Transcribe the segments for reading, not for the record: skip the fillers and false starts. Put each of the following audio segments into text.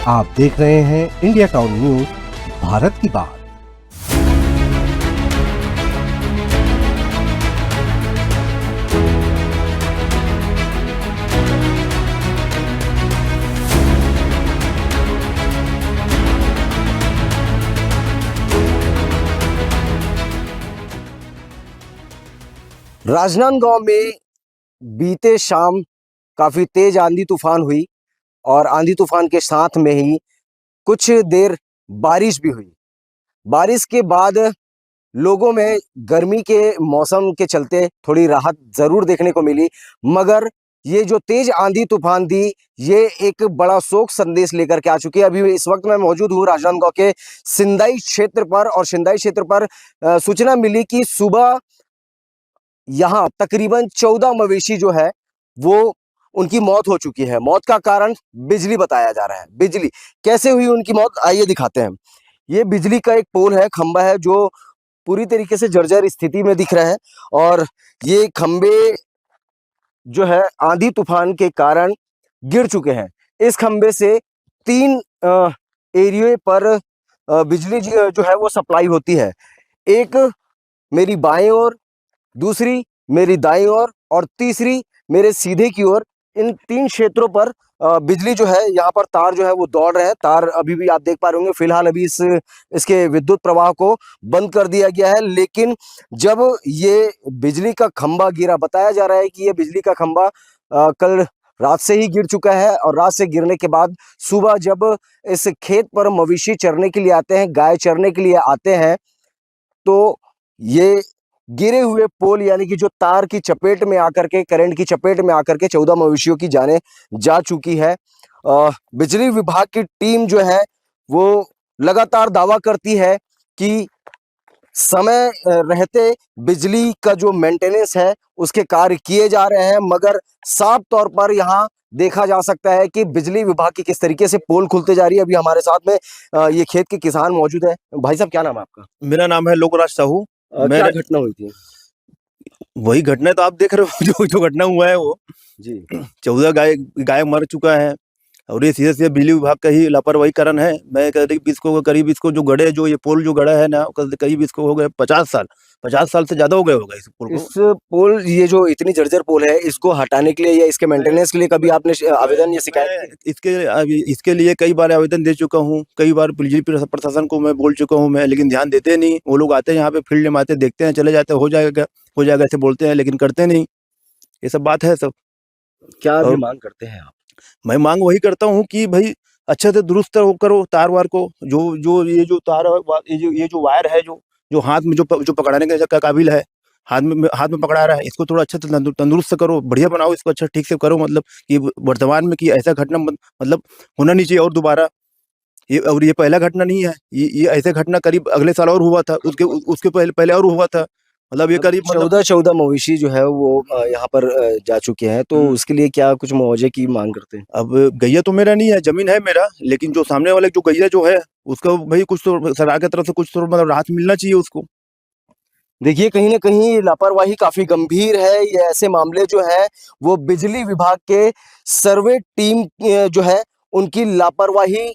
आप देख रहे हैं इंडिया टाउन न्यूज, भारत की बात। राजनांदगांव में बीते शाम काफी तेज आंधी तूफान हुई और आंधी तूफान के साथ में ही कुछ देर बारिश भी हुई। बारिश के बाद लोगों में गर्मी के मौसम के चलते थोड़ी राहत जरूर देखने को मिली, मगर ये जो तेज आंधी तूफान थी ये एक बड़ा शोक संदेश लेकर के आ चुकी है। अभी इस वक्त मैं मौजूद हूँ राजनांदगांव के सिंदाई क्षेत्र पर और सिंदाई क्षेत्र पर सूचना मिली कि सुबह यहाँ तकरीबन 14 मवेशी जो है वो उनकी मौत हो चुकी है। मौत का कारण बिजली बताया जा रहा है। बिजली कैसे हुई उनकी मौत, आइए दिखाते हैं। ये बिजली का एक पोल है, खंबा है जो पूरी तरीके से जर्जर स्थिति में दिख रहा है और ये खंबे जो है आंधी तूफान के कारण गिर चुके हैं। इस खंबे से 3 एरिया पर बिजली जो है वो सप्लाई होती है। एक मेरी बाएं ओर, दूसरी मेरी दाईं ओर और तीसरी मेरे सीधे की ओर। इन 3 क्षेत्रों पर बिजली जो है यहाँ पर तार जो है वो दौड़ रहे हैं। तार अभी भी आप देख पा रहे होंगे, फिलहाल अभी इसके विद्युत प्रवाह को बंद कर दिया गया है। लेकिन जब ये बिजली का खंबा गिरा, बताया जा रहा है कि ये बिजली का खंबा कल रात से ही गिर चुका है और रात से गिरने के बाद सुबह जब इस खेत पर मवेशी चरने के लिए आते हैं, गाय चरने के लिए आते हैं, तो ये गिरे हुए पोल यानी कि जो तार की चपेट में आकर के, करंट की चपेट में आकर के 14 मवेशियों की जानें जा चुकी है। बिजली विभाग की टीम जो है वो लगातार दावा करती है कि समय रहते बिजली का जो मेंटेनेंस है उसके कार्य किए जा रहे हैं, मगर साफ तौर पर यहाँ देखा जा सकता है कि बिजली विभाग की किस तरीके से पोल खुलते जा रही है। अभी हमारे साथ में ये खेत के किसान मौजूद है। भाई साहब, क्या नाम है आपका? मेरा नाम है लोकराज साहू। क्या घटना हुई थी? वही घटना तो आप देख रहे हो जो घटना हुआ है वो जी 14 गाय मर चुका है और ये सीधे सीधे बिजली विभाग का ही लापरवाही कारण है। मैं करीब इसको जो गड़े, जो ये पोल जो गड़ा है ना, करीब इसको हो गए 50 साल से ज्यादा हो गए होगा इस पोल को। इस पोल, ये जो इतनी जर्जर पोल है, इसको हटाने के लिए या इसके मेंटेनेंस के लिए कभी आपने आवेदन या शिकायत? इसके लिए कई बार आवेदन दे चुका हूँ, कई बार बिजली प्रशासन को मैं बोल चुका हूँ मैं, लेकिन ध्यान देते नहीं। वो लोग आते हैं यहाँ पे, फील्ड में आते, देखते हैं, चले जाते हैं, हो जाएगा ऐसे बोलते हैं, लेकिन करते नहीं। ये सब बात है सब। क्या अभी मांग करते हैं आप? मैं मांग वही करता हूँ कि भाई अच्छे से दुरुस्त करो तार वार को। जो जो ये जो तार, ये जो वायर है, जो हाथ में जो पकड़ाने के काबिल है, हाथ में पकड़ा रहा है, इसको थोड़ा अच्छे से तंदुरुस्त करो, बढ़िया बनाओ इसको, अच्छा ठीक से करो। मतलब कि वर्तमान में कि ऐसा घटना मतलब होना नहीं चाहिए और दोबारा। ये पहला घटना नहीं है, ये ऐसे घटना करीब अगले साल और हुआ था, उसके पहले और हुआ था। मतलब ये करीब 14 मवेशी जो है वो यहाँ पर जा चुके हैं, तो उसके लिए क्या कुछ मुआवजे की मांग करते हैं? अब गैया तो मेरा नहीं है, जमीन है मेरा, लेकिन जो सामने वाले जो गैया जो है उसका भाई कुछ तो सरकार की तरफ से कुछ तो मतलब राहत मिलना चाहिए उसको। देखिए, कहीं ना कहीं लापरवाही काफी गंभीर है। ये ऐसे मामले जो है वो बिजली विभाग के सर्वे टीम जो है उनकी लापरवाही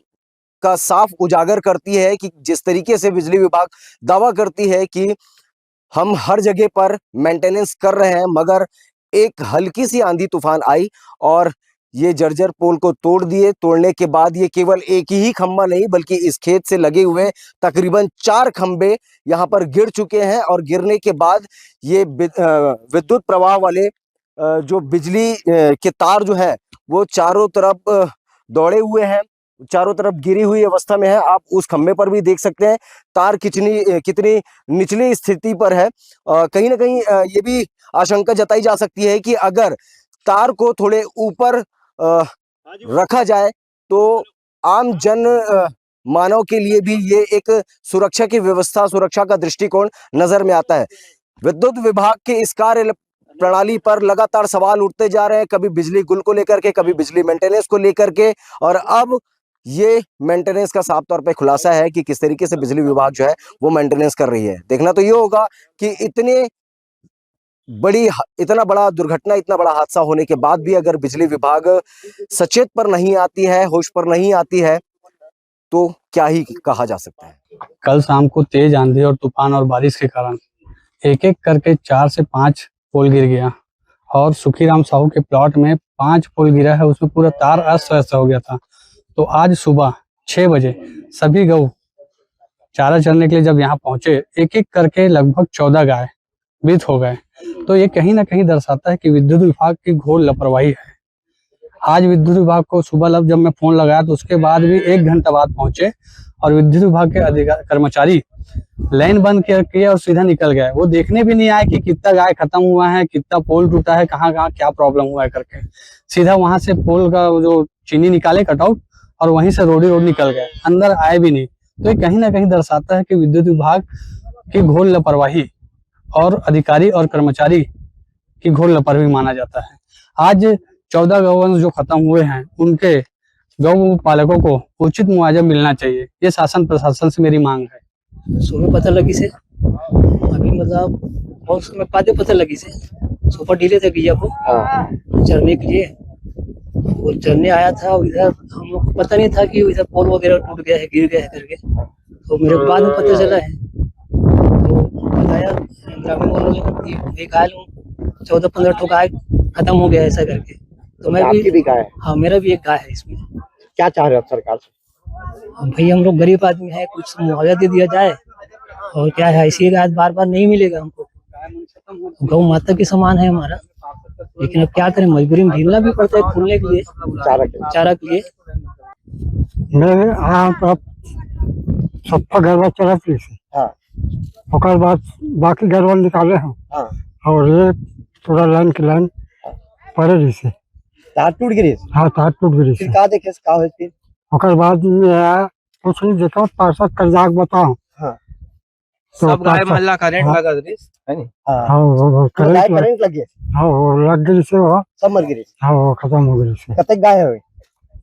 का साफ उजागर करती है कि जिस तरीके से बिजली विभाग दावा करती है कि हम हर जगह पर मेंटेनेंस कर रहे हैं, मगर एक हल्की सी आंधी तूफान आई और ये जर्जर पोल को तोड़ दिए। तोड़ने के बाद ये केवल एक ही खंबा नहीं बल्कि इस खेत से लगे हुए तकरीबन 4 खंबे यहाँ पर गिर चुके हैं और गिरने के बाद ये विद्युत प्रवाह वाले जो बिजली के तार जो है वो चारों तरफ दौड़े हुए हैं, चारों तरफ गिरी हुई अवस्था में है। आप उस खंबे पर भी देख सकते हैं तार कितनी निचली स्थिति पर है। कहीं ना कहीं ये भी आशंका जताई जा सकती है कि अगर तार को थोड़े ऊपर रखा जाए तो आम जन मानव के लिए भी ये एक सुरक्षा की व्यवस्था, सुरक्षा का दृष्टिकोण नजर में आता है। विद्युत विभाग के इस कार्य प्रणाली पर लगातार सवाल उठते जा रहे हैं, कभी बिजली गुल को लेकर के, कभी बिजली मेंटेनेंस को लेकर के, और अब ये मेंटेनेंस का साफ तौर पे खुलासा है कि किस तरीके से बिजली विभाग जो है वो मेंटेनेंस कर रही है। देखना तो ये होगा कि इतना बड़ा दुर्घटना, इतना बड़ा हादसा होने के बाद भी अगर बिजली विभाग सचेत पर नहीं आती है, होश पर नहीं आती है, तो क्या ही कहा जा सकता है। कल शाम को तेज आंधी और तूफान और बारिश के कारण एक एक करके 4 से 5 पोल गिर गया और सुखीराम साहू के प्लॉट में 5 पोल गिरा है, उसमें पूरा तार अस्त व्यस्त हो गया था। तो आज सुबह 6 बजे सभी गऊ चारा चरने के लिए जब यहाँ पहुंचे, एक एक करके लगभग 14 गाय मृत हो गए। तो ये कहीं ना कहीं दर्शाता है कि विद्युत विभाग की घोर लापरवाही है। आज विद्युत विभाग को सुबह जब मैं फोन लगाया तो उसके बाद भी 1 घंटा बाद पहुंचे और विद्युत विभाग के कर्मचारी लाइन बंद किए और सीधा निकल गए। वो देखने भी नहीं आए कि कितना गाय खत्म हुआ है, कितना पोल टूटा है, कहाँ कहाँ क्या प्रॉब्लम हुआ है करके। सीधा वहां से पोल का जो चीनी निकाले कटआउट और वहीं से रोड निकल गए, अंदर आए भी नहीं। तो ये कहीं ना कहीं दर्शाता है कि विद्युत विभाग की घोर लापरवाही और अधिकारी और कर्मचारी की घोर लापरवाही माना जाता है। आज 14 गौवंश जो खत्म हुए हैं, उनके गौ पालकों को उचित मुआवजा मिलना चाहिए। ये शासन प्रशासन से मेरी मांग है। सुबह पता लगी से अभी मतलब बहुत समय बाद पता लगी से सुबह डीले थे गैया को चरने के लिए। वो चरने आया था इधर, हम लोग को पता नहीं था कि इधर पोल वगैरह टूट गया है, गिर गया है करके। तो मेरे बाद में पता चला है, तो बताया ग्रामीण वालों ने एक गाय 14-15 ठो गाय खत्म हो गया ऐसा करके। तो मैं भी गाय है? हाँ, मेरा भी एक गाय है इसमें। क्या चाह रहे हो सरकार से? भाई हम लोग गरीब आदमी है, कुछ मुआवजा दे दिया जाए। और क्या है, ऐसी गाय बार बार नहीं मिलेगा हमको। गौ माता के समान है हमारा, लेकिन अब क्या करें, मजबूरी में ढीलना भी पड़ता है खुलने के लिए, चारा के लिए। मैं यहाँ पर सबका गड़बड़ चला थी। हाँ। ओकर बाद बाकी गड़बड़ निकाले हम। हाँ। और ये पूरा लाइन की लाइन पड़े रही से। तार टूट गिरी? हाँ, तार टूट गिरी से। का देखे का होई फिर? ओकर बाद में आया कुछ नहीं देखा, पार्षद कर जाग बताओ। हाँ। तो सब गाय महल्ला करंट लगा दे है नी। हाँ, वो करंट लग गया? हाँ, वो लग गई से, वो सब मर गिरी? हाँ, वो खत्म हो गई से। कतक गाय है?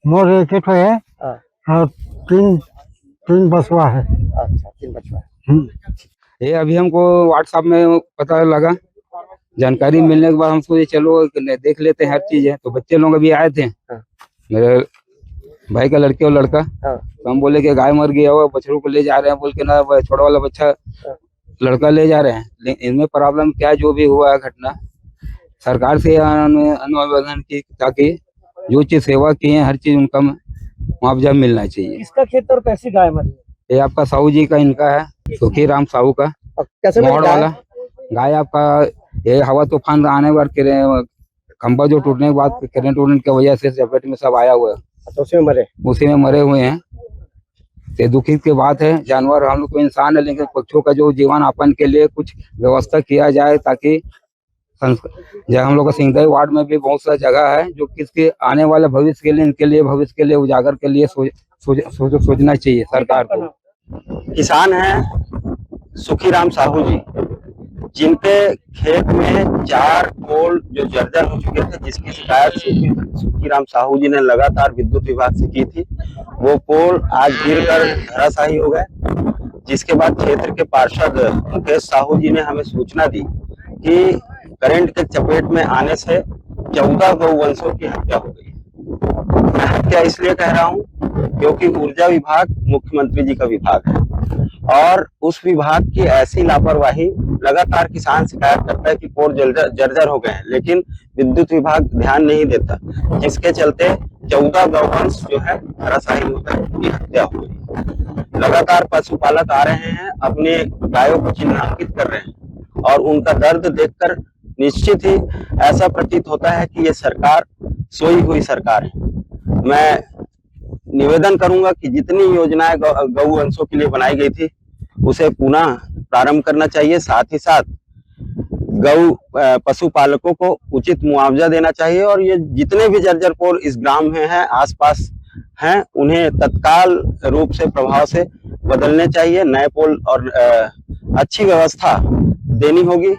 मोर एक है। हाँ। और तीन बसवा है। अच्छा, 3 बछवा। ये अभी हमको व्हाट्सएप में पता लगा, जानकारी मिलने के बाद हम सोचे चलो देख लेते हैं हर चीज है। तो बच्चे लोग अभी आए थे, हाँ। मेरे भाई का लड़के और लड़का। हाँ। तो हम बोले कि गाय मर गया हुआ, बछड़ों को ले जा रहे हैं बोल के ना, छोटा वाला बच्चा लड़का ले जा रहे हैं। लेकिन इनमें प्रॉब्लम क्या, जो भी हुआ है घटना, सरकार से अनुवादन की ताकि जो चीज सेवा की है हर चीज उनका मुआवजा मिलना चाहिए। किसका खेत और कैसी गाय मरी? ये आपका साहू जी का, इनका है सुखीराम साहू का। कैसे मोड़ वाला गाय आपका, ये हवा तूफान आने के बाद खंभा जो टूटने के बाद करंट उड़ने की वजह से चपेट में सब आया हुआ है, तो उसी में मरे हुए हैं। ये दुखी की बात है। जानवर हम लोग को इंसान है, लेकिन पक्षियों का जो जीवन यापन के लिए कुछ व्यवस्था किया जाए, ताकि हम लोग का सिंगदई वार्ड में भी बहुत सा जगह है जो किसके आने वाले भविष्य के लिए, इनके लिए भविष्य के लिए उजागर के लिए सोचना चाहिए सरकार को। किसान हैं सुखीराम साहू जी, जिनके खेत में 4 पोल जो जर्जर हो चुके थे, जिसकी शिकायत सुखीराम साहू जी ने लगातार विद्युत विभाग से की थी। वो पोल आज गिरकर धराशायी हो गए, जिसके बाद क्षेत्र के पार्षद मुकेश साहू जी ने हमें सूचना दी कि करंट के चपेट में आने से 14 गौवंशों की हत्या हो गई। मैं हत्या इसलिए कह रहा हूँ क्योंकि ऊर्जा विभाग मुख्यमंत्री जी का विभाग है, और उस विभाग की ऐसी लापरवाही, लगातार किसान शिकायत करता है कि पोल जर्जर हो गए हैं, लेकिन विद्युत विभाग ध्यान नहीं देता, जिसके चलते 14 गौवंश जो है धराशायी होकर उनकी हत्या हो गई। लगातार पशुपालक आ रहे हैं, अपने गायों को चिन्हांकित कर रहे हैं, और उनका दर्द देखकर निश्चित ही ऐसा प्रतीत होता है कि ये सरकार सोई हुई सरकार है। मैं निवेदन करूंगा कि जितनी योजनाएं गौवंशों के लिए बनाई गई थी उसे पुनः प्रारंभ करना चाहिए। साथ ही साथ पशुपालकों को उचित मुआवजा देना चाहिए, और ये जितने भी जर्जर पोल इस ग्राम में हैं, आसपास हैं, उन्हें तत्काल रूप से प्रभाव से बदलने चाहिए। नए पोल और अच्छी व्यवस्था देनी होगी।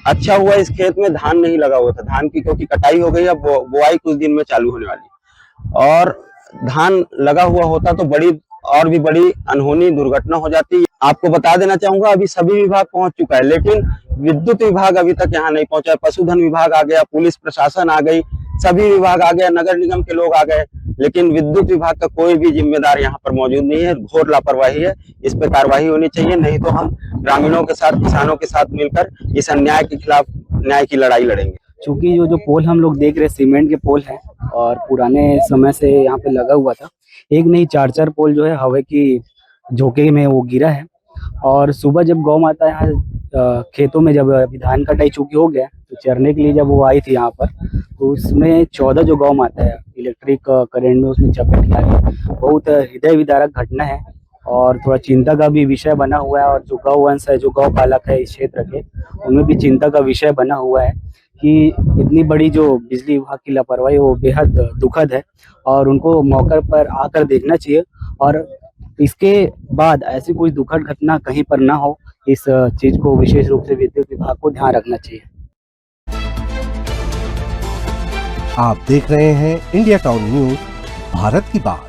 अच्छा हुआ इस खेत में धान नहीं लगा हुआ था, धान की क्योंकि कटाई हो गई, अब बुआई कुछ दिन में चालू होने वाली, और धान लगा हुआ होता तो और भी बड़ी अनहोनी दुर्घटना हो जाती। आपको बता देना चाहूंगा, अभी सभी विभाग पहुंच चुका है, लेकिन विद्युत विभाग अभी तक यहाँ नहीं पहुंचा है। पशुधन विभाग आ गया, पुलिस प्रशासन आ गई, सभी विभाग आ गए, नगर निगम के लोग आ गए, लेकिन विद्युत विभाग का कोई भी जिम्मेदार यहाँ पर मौजूद नहीं है। घोर लापरवाही है, इस पे कार्रवाई होनी चाहिए, नहीं तो हम ग्रामीणों के साथ, किसानों के साथ मिलकर इस अन्याय के खिलाफ न्याय की लड़ाई लड़ेंगे। चूंकि जो पोल हम लोग देख रहे हैं सीमेंट के पोल हैं और पुराने समय से यहाँ पे लगा हुआ था, एक नहीं 4-4 पोल जो है हवा की झोंके में वो गिरा है। और सुबह जब गौ माता यहाँ खेतों में जब धान कटाई चूंकि हो गया तो चरने के लिए जब वो आई थी यहाँ पर, तो उसमें 14 जो गौ माता है इलेक्ट्रिक करंट में उसमें चपेट किया गया। बहुत हृदय विदारक घटना है और थोड़ा चिंता का भी विषय बना हुआ है। और जो गौवंश है, जो गौ पालक है इस क्षेत्र के, उनमें भी चिंता का विषय बना हुआ है कि इतनी बड़ी जो बिजली विभाग की लापरवाही वो बेहद दुखद है और उनको मौके पर आकर देखना चाहिए और इसके बाद ऐसी कोई दुखद घटना कहीं पर ना हो, इस चीज को विशेष रूप से विद्युत विभाग को ध्यान रखना चाहिए। आप देख रहे हैं इंडिया टाउन न्यूज, भारत की बात।